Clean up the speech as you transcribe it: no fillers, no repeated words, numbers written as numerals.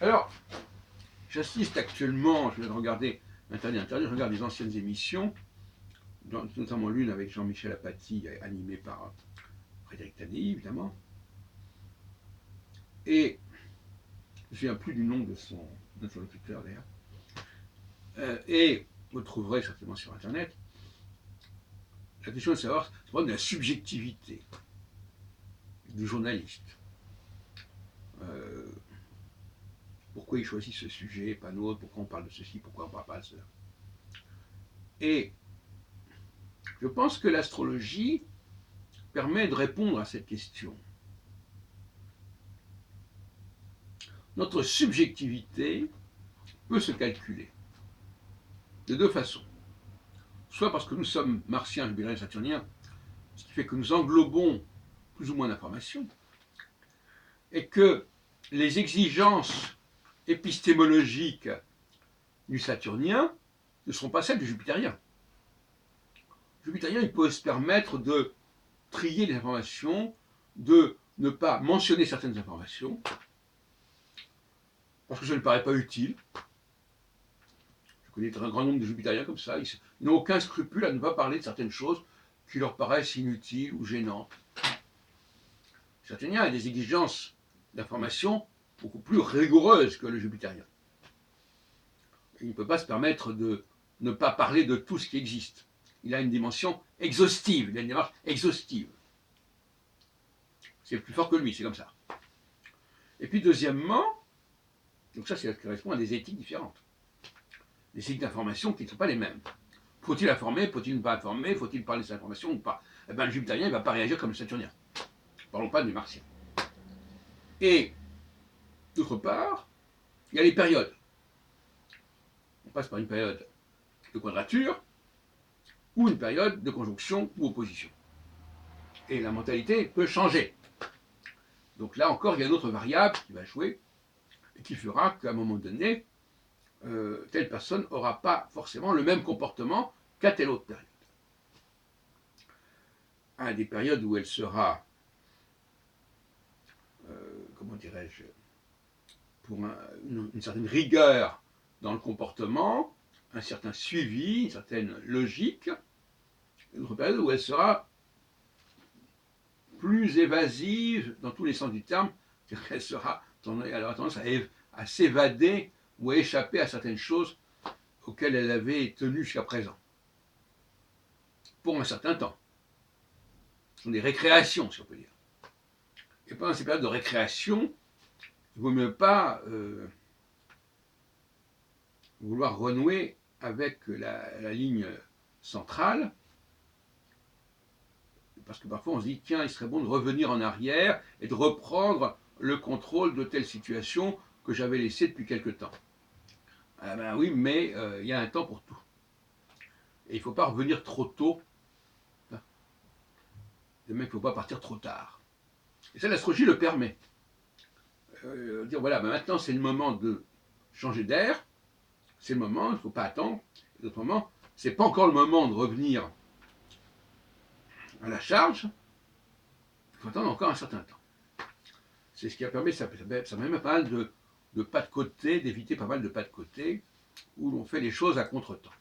Alors, j'assiste actuellement, je viens de regarder Internet, je regarde des anciennes émissions, notamment l'une avec Jean-Michel Apathy, animée par Frédéric Tadei, évidemment. Et je ne me souviens plus du nom de son interlocuteur d'ailleurs. Et vous le trouverez certainement sur Internet. La question de savoir, c'est vraiment de la subjectivité du journaliste. Pourquoi il choisit ce sujet et pas l'autre, pourquoi on parle de ceci, pourquoi on ne parle pas de cela. Et je pense que l'astrologie permet de répondre à cette question. Notre subjectivité peut se calculer de deux façons. Soit parce que nous sommes martiens, jupitériens, saturniens, ce qui fait que nous englobons plus ou moins d'informations, et que les exigences épistémologiques du saturnien ne seront pas celles du jupitérien. Le jupitérien, il peut se permettre de trier les informations, de ne pas mentionner certaines informations, parce que ça ne paraît pas utile. Je connais un grand nombre de jupitériens comme ça, ils n'ont aucun scrupule à ne pas parler de certaines choses qui leur paraissent inutiles ou gênantes. Le saturnien a des exigences d'information beaucoup plus rigoureuses que le jupitérien. Il ne peut pas se permettre de ne pas parler de tout ce qui existe. Il a une dimension exhaustive, il a une démarche exhaustive. C'est plus fort que lui, c'est comme ça. Et puis deuxièmement, donc ça correspond à des éthiques différentes. Des éthiques d'information qui ne sont pas les mêmes. Faut-il informer, faut-il ne pas informer, faut-il parler de cette information ou pas? Eh bien, le jupitérien ne va pas réagir comme le saturnien. Parlons pas du martien. Et d'autre part, il y a les périodes. On passe par une période de quadrature ou une période de conjonction ou opposition. Et la mentalité peut changer. Donc là encore, il y a une autre variable qui va jouer et qui fera qu'à un moment donné, telle personne n'aura pas forcément le même comportement qu'à telle autre période. À des périodes où elle sera, comment dirais-je, pour une certaine rigueur dans le comportement, un certain suivi, une certaine logique, et d'autres périodes où elle sera plus évasive dans tous les sens du terme, c'est-à-dire qu'elle aura tendance à s'évader ou à échapper à certaines choses auxquelles elle avait tenu jusqu'à présent, pour un certain temps. Ce sont des récréations, si on peut dire. Et pendant ces périodes de récréation, il ne vaut mieux pas vouloir renouer avec la ligne centrale, parce que parfois on se dit, tiens, il serait bon de revenir en arrière et de reprendre le contrôle de telle situation que j'avais laissée depuis quelque temps. Ah ben oui, mais il y a un temps pour tout. Et il ne faut pas revenir trop tôt. De même qu'il ne faut pas partir trop tard. Et ça, l'astrologie le permet. Dire, voilà, ben maintenant c'est le moment de changer d'air, c'est le moment, il ne faut pas attendre. D'autres moments, ce n'est pas encore le moment de revenir à la charge, il faut attendre encore un certain temps. C'est ce qui a permis, ça permet pas mal de pas de côté, d'éviter pas mal de pas de côté, où l'on fait les choses à contre-temps.